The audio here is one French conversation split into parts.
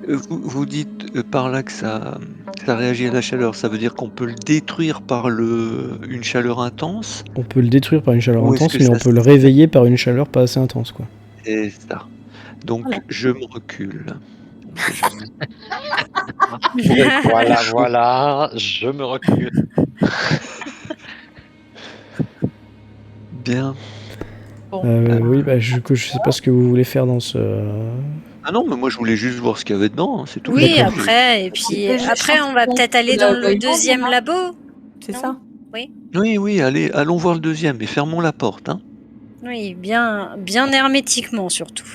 Vous dites, par là que ça réagit à la chaleur, ça veut dire qu'on peut le détruire par une chaleur intense? On peut le détruire par une chaleur Ou est-ce intense, que mais on ça peut le sert? réveiller par une chaleur pas assez intense, quoi. C'est ça. Voilà. Donc je me recule. On sait jamais. J'ai Voilà, chaud. voilà, je me recule. Bien. Bon, Oui, bah, je sais pas ce que vous voulez faire dans ce... Ah non, mais moi je voulais juste voir ce qu'il y avait dedans, hein, c'est tout. Oui, D'accord. après, et puis après, on va peut-être aller dans le deuxième labo. c'est Non? ça. Oui, oui, allez, allons voir le deuxième et fermons la porte, hein. Oui, bien hermétiquement surtout.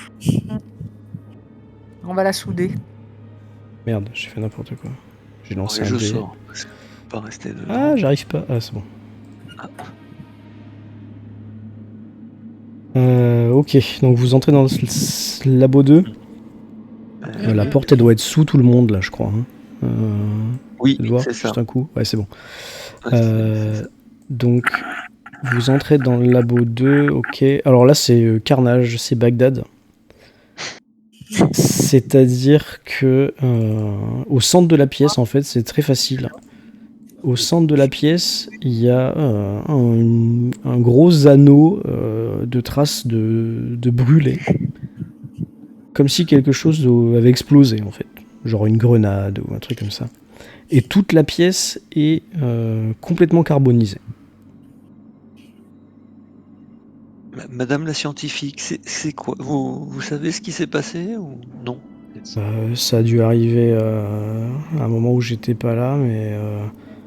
On va la souder. Merde, j'ai fait n'importe quoi. J'ai lancé Ouais, un je dé. sors, parce que je peux pas rester dedans. Ah, j'arrive pas. Ah, c'est bon. Ok, donc vous entrez dans le labo 2. La porte, elle doit être sous tout le monde, là, je crois. Hein. Oui, Faites voir, c'est ça. juste un coup. Ouais, c'est bon. Ouais, c'est ça. Donc, vous entrez dans le labo 2, ok. Alors là, c'est carnage, c'est Bagdad. C'est-à-dire que au centre de la pièce, en fait, c'est très facile. Au centre de la pièce, il y a un gros anneau de traces de brûlé. Comme si quelque chose avait explosé, en fait. Genre une grenade ou un truc comme ça. Et toute la pièce est complètement carbonisée. Madame la scientifique, c'est quoi? Vous savez ce qui s'est passé ou non? Ça a dû arriver à un moment où j'étais pas là, mais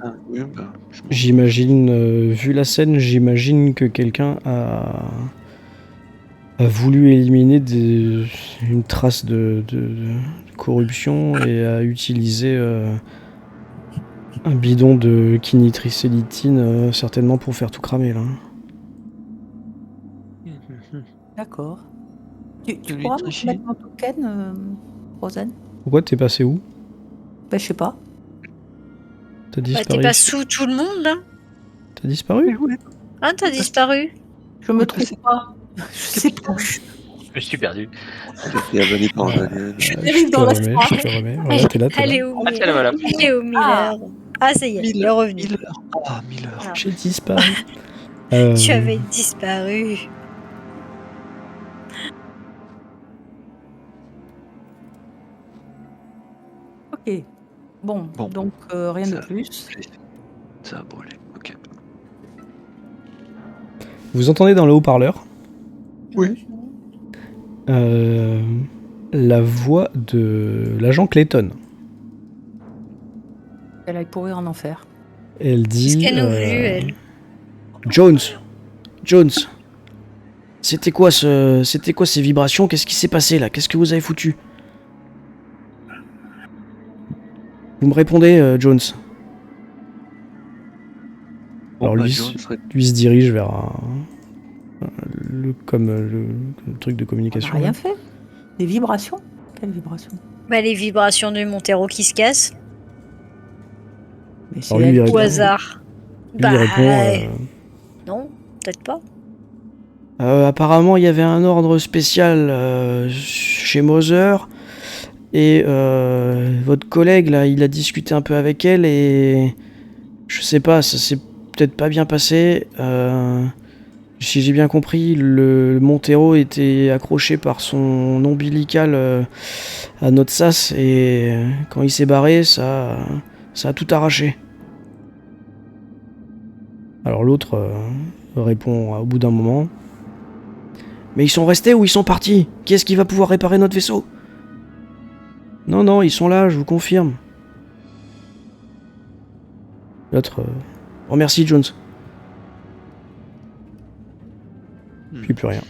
Ah oui, bah, je m'en doute. j'imagine, vu la scène, j'imagine que quelqu'un a voulu éliminer une trace de corruption et a utilisé un bidon de quinitricélitine, certainement pour faire tout cramer, là. D'accord. Tu De pourras me l'électricité. mettre mon token, Rosanne? Pourquoi t'es passé où? Bah, je sais pas. T'as Bah, disparu? t'es pas sous tout le monde, là? T'as disparu? Oui. Ah, t'as disparu? Je me trouve pas. Je sais pas. Je suis perdu. J'ai été avalé par un alien. Je dérive dans la soirée. Je te remets. Voilà, t'es là, t'es Elle est là. où, Ah, tiens, la voilà. Elle est où, Miller? Ah, ça y est, il est Miller. revenu. Miller. Ah, Miller. Ah. J'ai disparu. Tu avais disparu. Ok. Bon, Bon. donc rien de Ça- plus. Ça a brûlé, ok. Vous entendez dans le haut-parleur Oui. la voix de l'agent Clayton. Elle aille pourrir en enfer. Elle Qu'est-ce dit qu'elle nous veut, elle? Jones, c'était quoi ces vibrations? Qu'est-ce qui s'est passé là? Qu'est-ce que vous avez foutu? Vous me répondez, Jones. Bon, Alors bah, lui Jones serait- se dirige vers le truc de On communication. n'a rien là. fait. Des vibrations? Quelles vibrations? Bah, les vibrations de Montero qui se cassent. Mais c'est Alors lui, elle il qui- Au répond. hasard. Lui, il répond. Non, peut-être pas. Apparemment, il y avait un ordre spécial chez Moser. Et votre collègue, là, il a discuté un peu avec elle et... Je sais pas, ça s'est peut-être pas bien passé. Si j'ai bien compris, le Montero était accroché par son ombilical à notre sas et quand il s'est barré, ça a tout arraché. Alors l'autre répond au bout d'un moment. Mais ils sont restés ou ils sont partis? Qui est-ce qui va pouvoir réparer notre vaisseau? Non, ils sont là, je vous confirme. L'autre... Remercie Jones. Puis plus rien.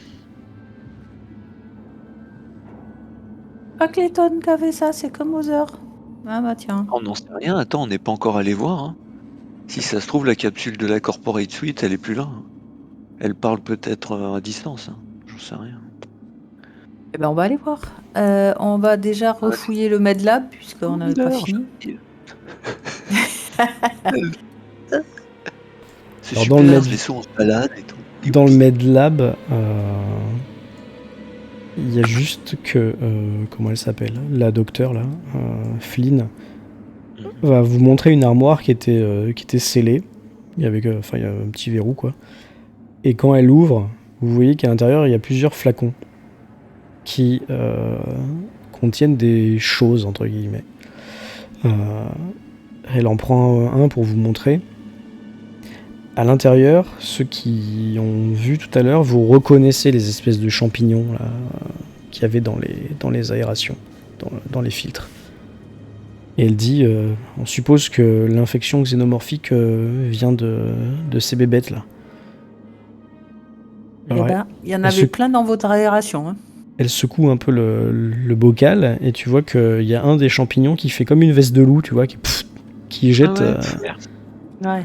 Pas Clayton qui a fait ça, c'est comme Mother. Ah bah tiens. On n'en sait rien, attends, on n'est pas encore allé voir. Hein. Si ça se trouve, la capsule de la Corporate Suite, elle est plus là. Hein. Elle parle peut-être à distance, hein. J'en sais rien. Eh ben on va aller voir. On va déjà refouiller le MedLab puisqu'on n'avait pas fini. C'est Alors, super, ce vaisseau on se balade et tout. Dans le MedLab, Il y a juste que, comment elle s'appelle, la docteure là, Flynn, va vous montrer une armoire qui était scellée, avec, il y a un petit verrou quoi. Et quand elle ouvre, vous voyez qu'à l'intérieur il y a plusieurs flacons qui contiennent des choses entre guillemets. Elle en prend un pour vous montrer. À l'intérieur, ceux qui ont vu tout à l'heure, vous reconnaissez les espèces de champignons là, qu'il y avait dans les aérations, dans les filtres. Et elle dit, on suppose que l'infection xénomorphique vient de ces bébêtes là. Eh Ouais. ben, il y en avait plein dans votre aération. Hein. Elle secoue un peu le bocal et tu vois qu'il y a un des champignons qui fait comme une veste de loup, tu vois, qui jette, Ouais.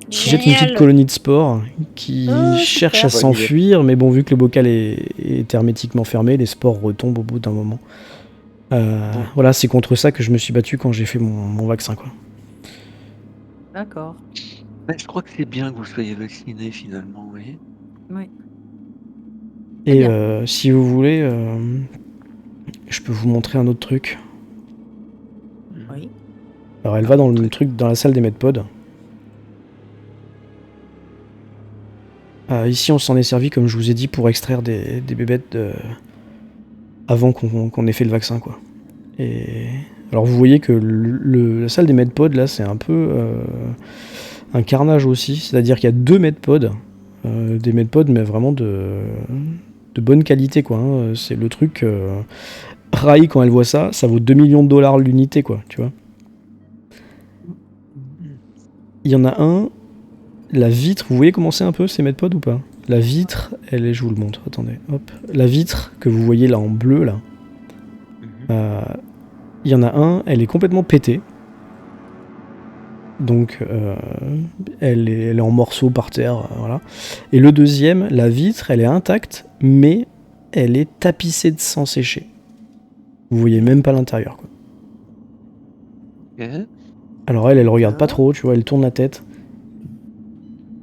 qui jette une petite colonie de spores qui cherche à super. s'enfuir, mais bon, vu que le bocal est hermétiquement fermé, les spores retombent au bout d'un moment. Voilà, c'est contre ça que je me suis battu quand j'ai fait mon vaccin, quoi. D'accord. Ouais, je crois que c'est bien que vous soyez vacciné finalement, vous voyez. Oui. Et bien. si vous voulez, je peux vous montrer un autre truc. Oui. Alors elle va dans le truc, dans la salle des medpods. Ici, on s'en est servi, comme je vous ai dit, pour extraire des bébêtes avant qu'on ait fait le vaccin, quoi. Et alors vous voyez que la salle des medpods, là, c'est un peu un carnage aussi. C'est-à-dire qu'il y a 2 medpods, des medpods, mais vraiment de bonne qualité, quoi. Hein. C'est le truc... Rai, quand elle voit ça, ça vaut 2 millions de dollars l'unité, quoi, tu vois. Il y en a un... La vitre, vous voyez comment c'est un peu ces medpods ou pas? La vitre, elle est, je vous le montre, attendez, hop. La vitre que vous voyez là en bleu, là, il y en a un, elle est complètement pétée. Donc, elle est en morceaux par terre, voilà. Et le deuxième, la vitre, elle est intacte, mais elle est tapissée de sang séché. Vous voyez même pas l'intérieur, quoi. Okay. Alors elle regarde pas trop, tu vois, elle tourne la tête.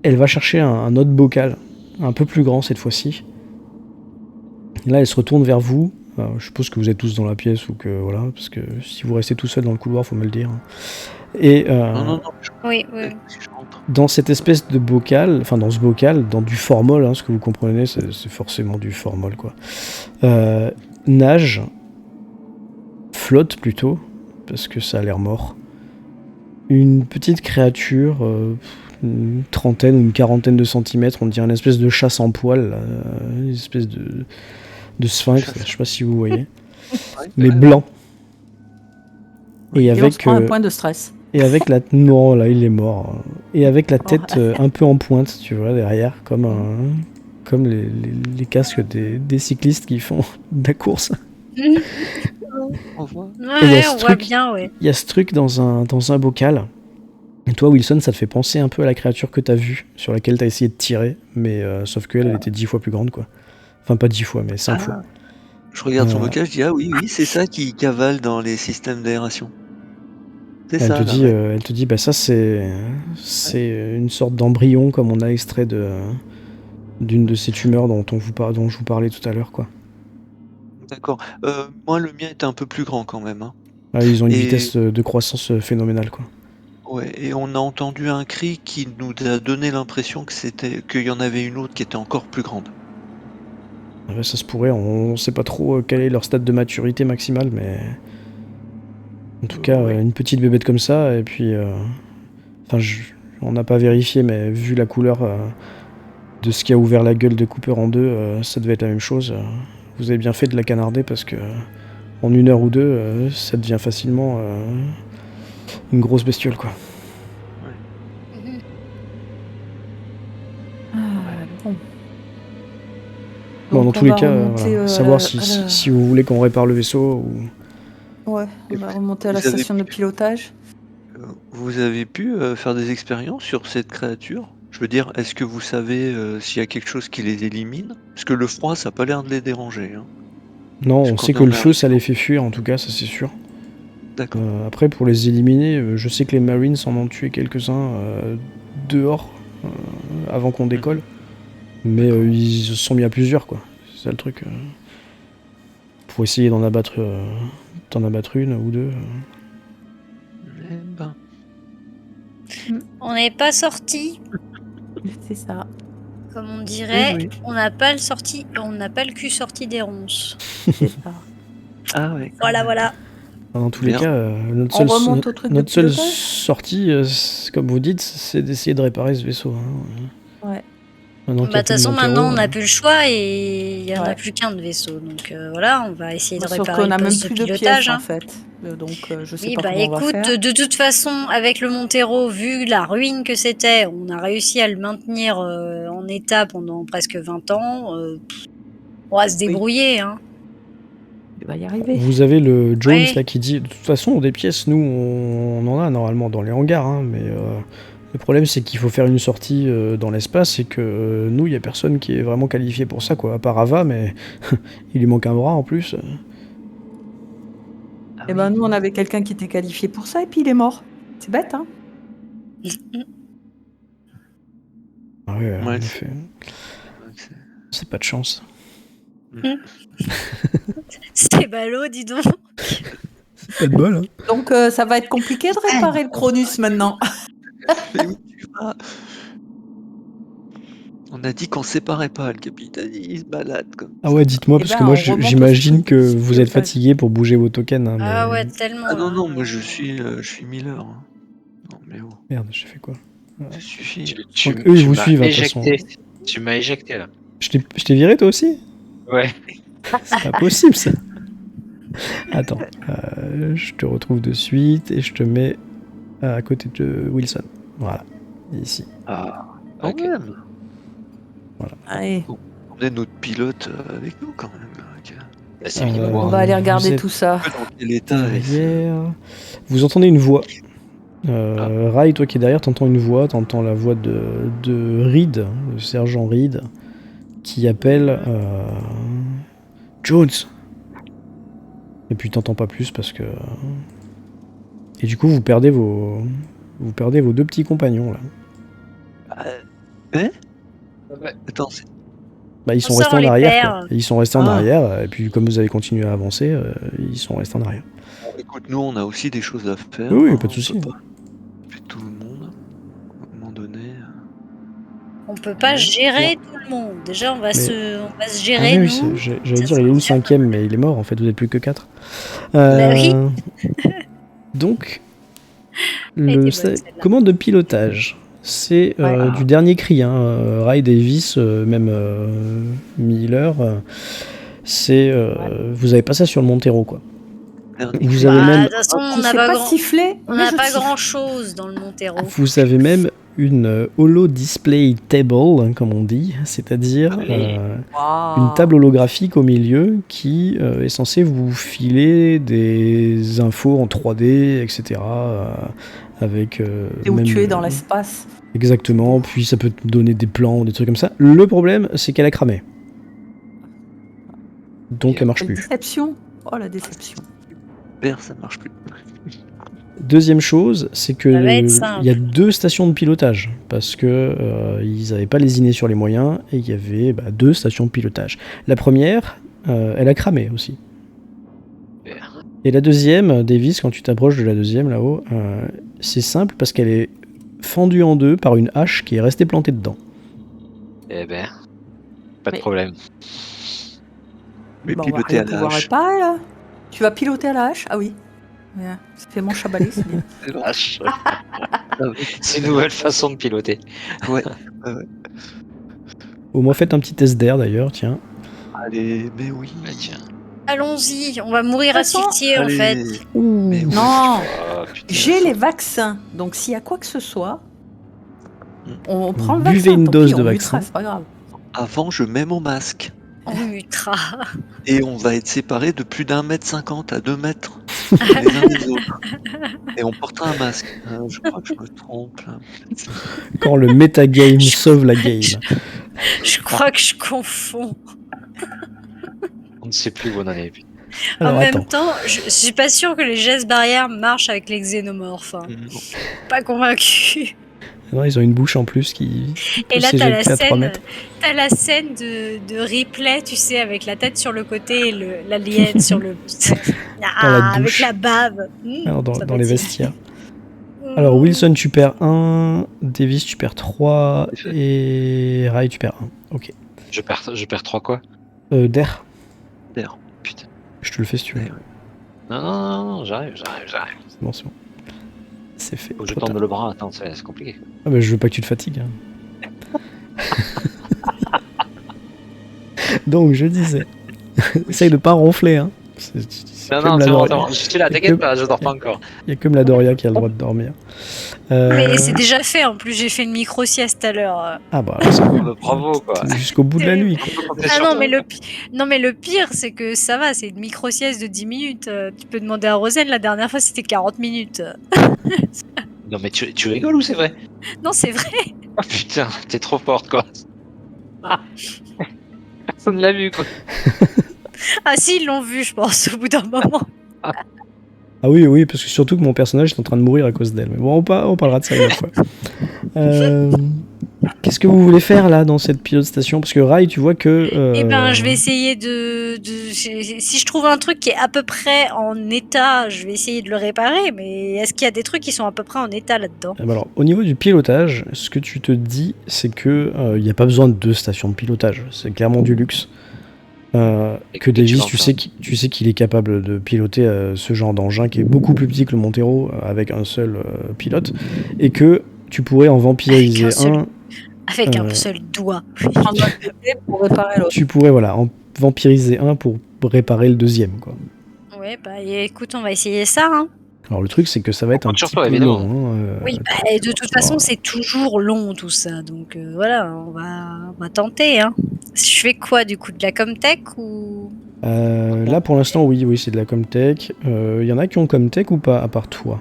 Elle va chercher un autre bocal, un peu plus grand cette fois-ci. Là, elle se retourne vers vous. Alors, je suppose que vous êtes tous dans la pièce ou que voilà, parce que si vous restez tout seul dans le couloir, faut me le dire. Et Non, Oui. je rentre. dans cette espèce de bocal, enfin dans ce bocal, dans du formol, hein, ce que vous comprenez, c'est forcément du formol, quoi. Nage, flotte plutôt, parce que ça a l'air mort. Une petite créature, une trentaine ou une quarantaine de centimètres, on dirait une espèce de chat sans poil, une espèce de sphinx, je sais pas si vous voyez, mais blanc. Et on se prend un point de stress. Et avec la... Non, là, il est mort. Et avec la tête un peu en pointe, tu vois, derrière, comme les casques des cyclistes qui font de la course. On voit. Ouais, on voit bien, ouais. Il y a ce truc dans un bocal. Et toi, Wilson, ça te fait penser un peu à la créature que t'as vue, sur laquelle t'as essayé de tirer, mais sauf qu'elle, elle était 10 fois plus grande, quoi. Enfin, pas 10 fois, mais 5 fois. Je regarde son bocal, je dis ah oui, c'est ça qui cavale dans les systèmes d'aération. C'est Elle ça. te dit, elle te dit, bah ça c'est une sorte d'embryon comme on a extrait d'une de ces tumeurs dont je vous parlais tout à l'heure, quoi. D'accord. Moi, le mien était un peu plus grand quand même. Hein. Ah, ils ont une vitesse de croissance phénoménale, quoi. Ouais, et on a entendu un cri qui nous a donné l'impression qu'il y en avait une autre qui était encore plus grande. Ça se pourrait, on sait pas trop quel est leur stade de maturité maximale, mais en tout cas, une petite bébête comme ça, et puis, on n'a pas vérifié, mais vu la couleur de ce qui a ouvert la gueule de Cooper en deux, ça devait être la même chose. Vous avez bien fait de la canarder parce que en 1 heure ou 2, ça devient facilement une grosse bestiole, quoi. Bon, dans tous les cas, voilà, savoir si vous voulez qu'on répare le vaisseau ou... Ouais, on va remonter à la station de pilotage. Vous avez pu faire des expériences sur cette créature? Je veux dire, est-ce que vous savez s'il y a quelque chose qui les élimine? Parce que le froid, ça n'a pas l'air de les déranger. Hein. Non, on sait que le feu, ça les fait fuir, en tout cas, ça c'est sûr. D'accord. Après, pour les éliminer, je sais que les Marines en ont tué quelques-uns dehors, avant qu'on décolle. Mais ils se sont mis à plusieurs, quoi. C'est ça le truc. pour essayer d'en abattre une ou deux. Eh ben, On n'est pas sorti, C'est ça. comme on dirait. Oui, On n'a pas le cul sorti des ronces. c'est ça. ah ouais. Voilà, voilà. Dans tous les Bien. cas, notre On seule, remonte au truc de notre seule pilotage. sortie, comme vous dites, c'est d'essayer de réparer ce vaisseau. Hein. Ouais. Maintenant qu'il y Bah, a de toute plus de façon, Montero, maintenant, on n'a plus le choix et il n'y en a Ouais. plus qu'un de vaisseau. Donc voilà, on va essayer de Sauf réparer qu'on le a même poste de plus de pilotage. pièces hein. en fait. Donc je sais Oui, pas bah comment on va écoute, faire. de toute façon, avec le Montero, vu la ruine que c'était, on a réussi à le maintenir en état pendant presque 20 ans. On va se débrouiller. Hein. Il va y arriver. vous avez le Jones Ouais. là qui dit de toute façon des pièces nous on en a normalement dans les hangars hein, mais le problème c'est qu'il faut faire une sortie dans l'espace et que nous il y a personne qui est vraiment qualifié pour ça quoi à part Ava mais il lui manque un bras en plus. Ah Et ben oui. nous on avait quelqu'un qui était qualifié pour ça et puis il est mort. C'est bête hein. Ah ouais, en Ouais, effet. c'est- C'est pas de chance. C'est ballot, dis donc. C'est pas de bol hein. Donc ça va être compliqué de réparer le Cronus maintenant. Mais où tu vas? On a dit qu'on séparait pas, le capitaine, il se balade comme Ah ça. ouais dites-moi Eh parce ben, que moi on remonte au j'imagine truc que de vous êtes pilotage. fatigué pour bouger vos tokens hein, Ah mais- ouais, tellement. Ah non, là. non, moi je suis Miller. Hein. Non, mais oh, Merde j'ai fait quoi. ça suffit. Donc, eux, ils vous suivent, hein, de toute éjecté. façon. Tu m'as éjecté là. Je t'ai viré toi aussi. Ouais. C'est pas possible ça. Attends, je te retrouve de suite et je te mets à côté de Wilson. Voilà, ici. Ah, quand Ok. même. Allez, On est notre pilote avec nous quand même. Ok. Bah, c'est bien. on va aller vous regarder êtes tout ça. Dans quel état est-ce derrière. Vous entendez une voix. Rai, toi qui es derrière, t'entends une voix, t'entends la voix de Reed, le sergent Reed, qui appelle Jones. Et puis t'entends pas plus parce que. Et du coup vous perdez vos deux petits compagnons là. Hein? Ouais. Attends, Bah, ils sont Ça, restés on en les arrière. perd. Quoi. Ils sont restés en Ah. arrière, et puis comme vous avez continué à avancer, ils sont restés en arrière. écoute, nous on a aussi des choses à faire. Oui, hein, pas de on souci. peut pas tuer tout le monde. À un moment donné. On peut pas Ouais. gérer tout le monde. Déjà, on va se Ah gérer, oui, nous. j'allais Ça dire, il est où le sera bien. 5ème, mais il est mort en fait, vous êtes plus que 4. Bah oui. Donc, Elle était le bonne, celle-là. commande de pilotage, c'est Ouais. du dernier cri. Hein. Ray Davis, même Miller, c'est vous avez pas ça sur le Montero quoi. Dernier Vous cri. avez Bah, même de toute façon, Je sais pas siffler. on mais n'a je pas siffle. grand chose dans le Montero. Vous avez même une holo display table, hein, comme on dit, c'est-à-dire Oui. Waouh. une table holographique au milieu qui est censée vous filer des infos en 3D, etc. Avec Et où même- tu es dans l'espace. Exactement, puis ça peut te donner des plans, des trucs comme ça. Le problème, c'est qu'elle a cramé. Donc elle marche Quelle plus. déception. Oh la déception. Super, ça marche plus. Deuxième chose, c'est que Ça va être simple. il y a 2 stations de pilotage parce que ils n'avaient pas lésiné sur les moyens et il y avait 2 stations de pilotage. La première, elle a cramé aussi. Super. Et la deuxième, Davis, quand tu t'approches de la deuxième là-haut, c'est simple parce qu'elle est fendue en deux par une hache qui est restée plantée dedans. Eh ben, pas de Mais- problème. Mais Bah, on va piloter rien à la pouvoir hache. réparer là. Tu vas piloter à la hache? Ah oui. Ouais, ça fait mon chabalé, c'est bien. Vache. Ah oui. C'est une nouvelle façon de piloter. Ouais. Au moins faites un petit test d'air d'ailleurs, tiens. Allez, mais oui. Bah tiens. Allons-y, on va mourir De toute façon, asphyxiés en Allez. fait. Mais oui. Non, Oh, putain. j'ai les vaccins. Donc s'il y a quoi que ce soit, on prend le Buvez vaccin. une tant dose pis, de on vaccin. mutera, c'est pas grave. Avant, je mets mon masque. On mutera. Et on va être séparés de plus d'1,50 m à 2 mètres les uns des autres. Et on portera un masque. Je crois que je me trompe. Là. Quand le metagame sauve la game. Je crois que je confonds. On ne sait plus où on en est. Alors en attends. même temps, je suis pas sûre que les gestes barrières marchent avec les xénomorphes. Hein. Non. Pas convaincu. Non, ils ont une bouche en plus qui Et là, s'éjecter à 3 mètres. t'as la scène de replay, tu sais, avec la tête sur le côté et l'alien sur le. la avec douche. la bave. Alors, Ça dans va les être- vestiaires. Alors, Wilson, tu perds 1. Davis, tu perds 3. Et Rai, tu perds 1. Ok. Je perds 3 quoi? Der, D'ailleurs, putain. je te le fais si tu veux. Ouais. Non, j'arrive. C'est bon, c'est bon. C'est fait. Faut que je Trop tende tard. le bras, attends, c'est compliqué. Ah bah, je veux pas que tu te fatigues. hein. Donc, je disais. Essaye de pas ronfler. Hein. C'est Non, comme non, la c'est bon, Doria. c'est bon. Je suis là, Il y a t'inquiète que- pas, je dors pas encore. Il y a comme la Doria qui a le droit de dormir. Mais c'est déjà fait, en plus, j'ai fait une micro-sieste à l'heure. Ah bah, là, c'est bon. Bravo, quoi. Jusqu'au bout de la nuit. Ah non, mais le pire, c'est que ça va, c'est une micro-sieste de 10 minutes. Tu peux demander à Rosen, la dernière fois, c'était 40 minutes. Non, mais tu rigoles ou c'est vrai? Non, c'est vrai. Oh putain, t'es trop forte, quoi. Personne l'a vu, quoi. Ah si, ils l'ont vu, je pense, au bout d'un moment. Ah oui, parce que surtout que mon personnage est en train de mourir à cause d'elle. Mais bon, on parlera de ça une autre fois. Qu'est-ce que vous voulez faire là dans cette pilote station? Parce que Rai, tu vois que. Eh ben, je vais essayer si je trouve un truc qui est à peu près en état, je vais essayer de le réparer. Mais est-ce qu'il y a des trucs qui sont à peu près en état là-dedans? Alors, au niveau du pilotage, ce que tu te dis, c'est que il n'y a pas besoin de 2 stations de pilotage. C'est clairement du luxe. Que Davis, tu sais qu'il est capable de piloter ce genre d'engin qui est beaucoup plus petit que le Montero avec un seul pilote, et que tu pourrais en vampiriser un. Avec un seul doigt. Prendre un côté pour réparer l'autre. Tu pourrais en vampiriser un pour réparer le deuxième, quoi. Ouais, bah écoute, on va essayer ça. Hein. Alors le truc, c'est que ça va être un compte sur petit toi, peu évidemment. long. Oui, bah, et de toute façon, c'est toujours long tout ça. Donc voilà, on va tenter. Hein. Je fais quoi du coup? De la Comtech ou. Là, pour l'instant, oui, c'est de la Comtech. Il y en a qui ont Comtech ou pas, à part toi?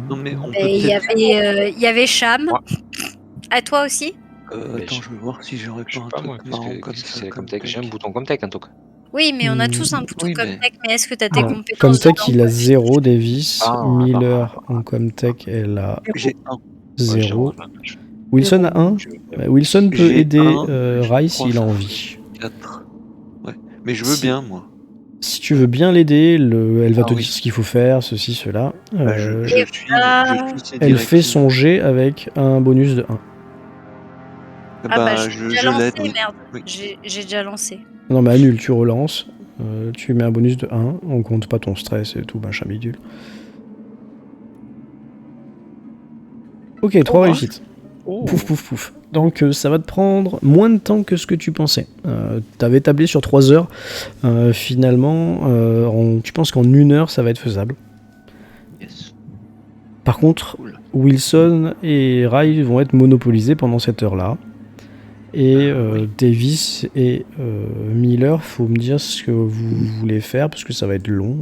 Non, mais on peut Il peut-être. y avait Cham. Ouais. À toi aussi? Attends, je vais voir si j'aurais Je pas sais un pas, moi, truc marrant comme qu'est-ce que ça. c'est comme Comtech? J'ai un tech. bouton Comtech, en tout cas. Oui, mais on a Hmm, tous un bouton oui, mais- Comtech. Mais est-ce que tu as des Non. compétences Comtech, dedans? il a 0, Davis. Ah, Miller en Comtech, elle a J'ai un. 0. Wilson a 1. Wilson peut J'ai aider un, Rai trois, s'il a cinq, envie. 4. Ouais. Mais je veux Si- bien, moi. Si tu veux bien l'aider, elle va Ah te oui. dire ce qu'il faut faire, ceci, cela. Bah, je suis ses Elle fait directives. son jet avec un bonus de 1. Ah bah, j'ai je déjà lancé, l'aide, oui. merde. Oui. J'ai déjà lancé. Non, mais annule, tu relances. Tu mets un bonus de 1. On compte pas ton stress et tout, machin bidule. Ok, 3 Oh. réussites. Pouf, pouf, pouf. Donc ça va te prendre moins de temps que ce que tu pensais. T'avais tablé sur 3 heures. Finalement, tu penses qu'en 1 heure, ça va être faisable. Yes. Par contre, Cool. Wilson et Rai vont être monopolisés pendant cette heure-là. Et Davis et Miller, faut me dire ce que vous voulez faire, parce que ça va être long,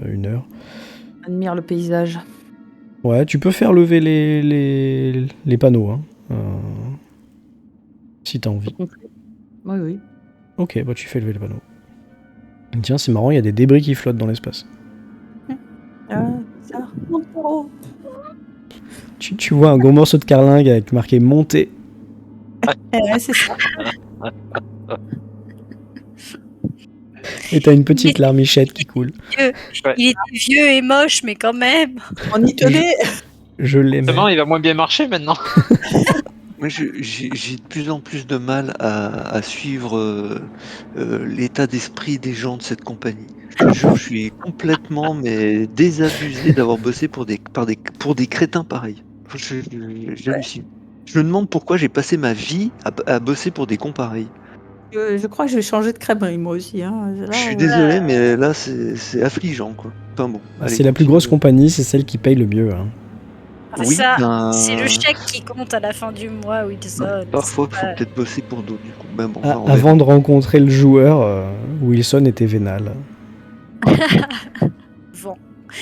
1 heure. Admire le paysage. Ouais, tu peux faire lever les panneaux, si t'as envie. Oui. Ok, bah tu fais lever les panneaux. Tiens, c'est marrant, il y a des débris qui flottent dans l'espace. Ah, ça. Montero. Tu vois un gros morceau de carlingue avec marqué monter. C'est ça. Et t'as une petite larmichette qui coule. Il était vieux et moche, mais quand même. On y tenait. Je l'aimais. Justement, il va moins bien marcher maintenant. Moi, j'ai de plus en plus de mal à suivre l'état d'esprit des gens de cette compagnie. Je te jure, je suis complètement désabusé d'avoir bossé pour des crétins pareils. J'hallucine. Je me demande pourquoi j'ai passé ma vie à bosser pour des cons pareils. Je crois que je vais changer de crèmerie, moi aussi. Hein. Là, Je suis désolé, mais là, c'est affligeant, quoi. Enfin bon. allez, C'est la plus continue. grosse compagnie, c'est celle qui paye le mieux. C'est Oui, ça. ben, C'est le chèque qui compte à la fin du mois, oui, c'est ça. Parfois, il faut Ouais. peut-être bosser pour d'autres, du coup. Ben bon, on va en Avant de rencontrer le joueur, Wilson était vénal. Bon.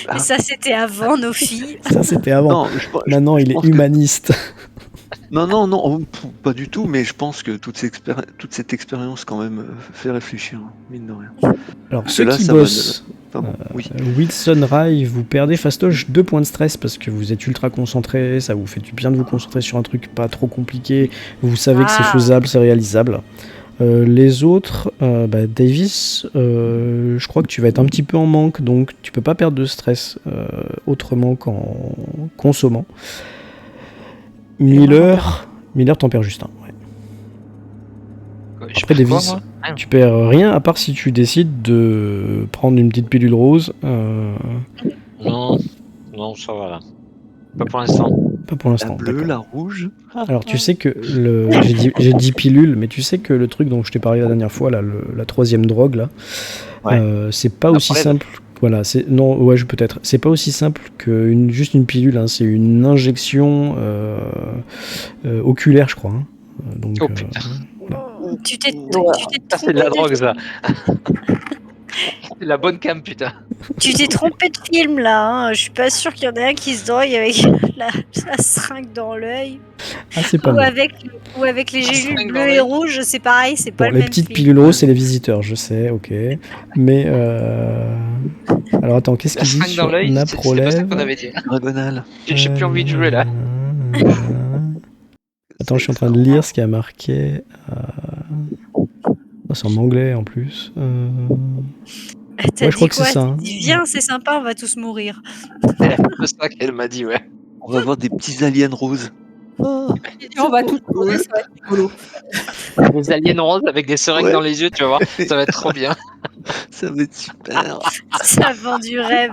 Ah. Mais ça, c'était avant nos filles. Ça, c'était avant. Non, Maintenant, il est pense que- humaniste. Non, pas du tout, mais je pense que toute cette expérience, quand même, fait réfléchir, hein, mine de rien. Alors, Parce ceux que là, qui ça bossent Enfin bon, oui. Wilson Rai, vous perdez fastoche 2 points de stress parce que vous êtes ultra concentré, ça vous fait du bien de vous concentrer sur un truc pas trop compliqué, vous savez que c'est faisable, c'est réalisable. Les autres, Davis, je crois que tu vas être un petit peu en manque, donc tu peux pas perdre de stress autrement qu'en consommant. Miller, t'en perds juste un. Ouais. Je Après, perds quoi, Davis, moi Rien. tu perds rien à part si tu décides de prendre une petite pilule rose. Non, ça va là. Pas pour l'instant. Pas pour La l'instant. bleue, d'accord. la rouge. Alors tu sais que j'ai dit pilule, mais tu sais que le truc dont je t'ai parlé la dernière fois, là, la troisième drogue là, Ouais. c'est pas La aussi preuve. simple. Voilà, peut-être. C'est pas aussi simple que juste une pilule. Hein, c'est une injection oculaire, je crois. Hein. Donc, Oh putain. Tu t'es Ça, c'est de la drogue, ça. C'est la bonne cam, putain. trompé de film là. Hein. Je suis pas sûr qu'il y en ait un qui se drogue avec la seringue dans l'œil. ah, c'est pas Ou bon. avec les La gélules seringue dans bleues et l'œil. rouges, c'est pareil, c'est pas Bon, le les même petites film. pilules roses, c'est les visiteurs, je sais, ok. Mais alors attends, qu'est-ce La qu'il dit seringue dans sur l'œil, c'est pas ça Naprolève qu'on avait dit. Dragonal. J'ai plus envie de jouer là. Attends, je suis en train de lire ce qui a marqué. Oh, c'est en anglais en plus. T'as Ouais, je dit crois que c'est quoi? ça. Hein. T'as dit, viens, c'est sympa, on va tous mourir. C'est ça qu'elle m'a dit, ouais. On va voir des petits aliens roses. Oh, On va tout cool. tourner, ça va être rigolo. Des aliens roses avec des seringues Ouais. dans les yeux, tu vas voir. Ça va être trop bien. Ça va être super. Ça vend du rêve.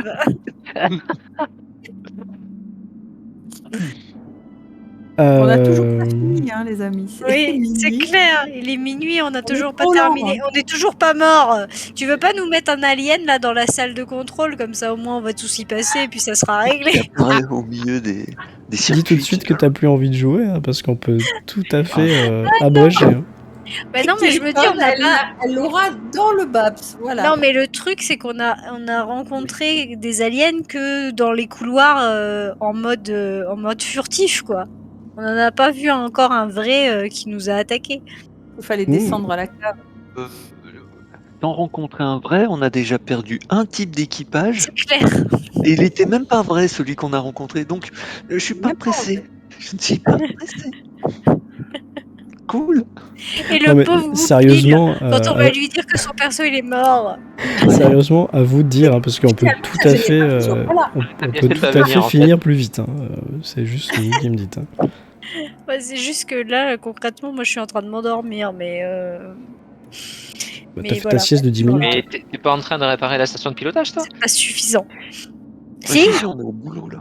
On a toujours pas fini, hein, les amis. Oui, c'est minuit. clair. Il est minuit, on n'a toujours pas trop lent, terminé. On est toujours pas mort. Tu veux pas nous mettre un alien là dans la salle de contrôle, comme ça au moins on va tous y passer et puis ça sera réglé. Ouais, au milieu des circuits. Dis tout de suite que t'as plus envie de jouer, hein, parce qu'on peut tout à fait abréger. Hein. Bah non, mais je me dis, on a pas. Elle l'aura dans le BAPS, voilà. Non, mais le truc, c'est qu'on a rencontré des aliens que dans les couloirs en mode furtif, quoi. On n'en a pas vu encore un vrai qui nous a attaqués. Il fallait descendre à la cave. D'en rencontrer un vrai, on a déjà perdu un type d'équipage. C'est clair. Et il était même pas vrai, celui qu'on a rencontré. Donc, je suis pas pressé. Je ne suis pas pressé. Cool. Et le Non, mais pauvre Whoopi, sérieusement, quand on va lui dire que son perso il est mort. sérieusement, à vous de dire, hein, parce qu'on peut tout à fait, on T'as bien peut fait de tout à venir, fait en fait. finir plus vite. Hein. C'est juste vous qui me dites. Hein. Ouais, c'est juste que là, concrètement, moi je suis en train de m'endormir, mais. Bah, Mais t'as fait voilà. ta sieste de 10 minutes. Mais t'es pas en train de réparer la station de pilotage, toi? C'est pas suffisant. Si, Si. on est au boulot là.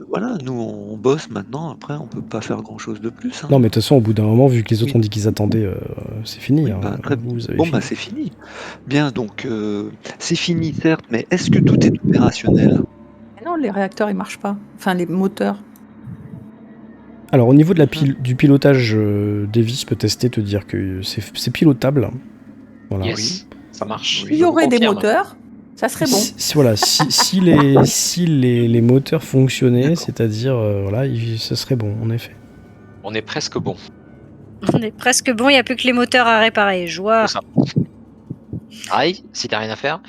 Voilà, nous on bosse maintenant, après on peut pas faire grand chose de plus. Hein. Non, mais de toute façon, au bout d'un moment, vu que les autres ont dit qu'ils attendaient, c'est fini. Oui, Hein. bah, très bien. Vous avez Bon, fini. bah c'est fini. Bien, donc c'est fini certes, mais est-ce que tout est opérationnel? Mais non, les réacteurs ils marchent pas. Enfin, les moteurs. Alors, au niveau de du pilotage, Davis peut tester, te dire que c'est pilotable. Voilà. Yes, ça marche. S'il y Je aurait des confirme. moteurs, ça serait bon. Voilà, si les moteurs fonctionnaient, D'accord. c'est-à-dire, voilà, ce serait bon, en effet. On est presque bon. On est presque bon, il n'y a plus que les moteurs à réparer. Joie. C'est ça. Aïe, si t'as rien à faire.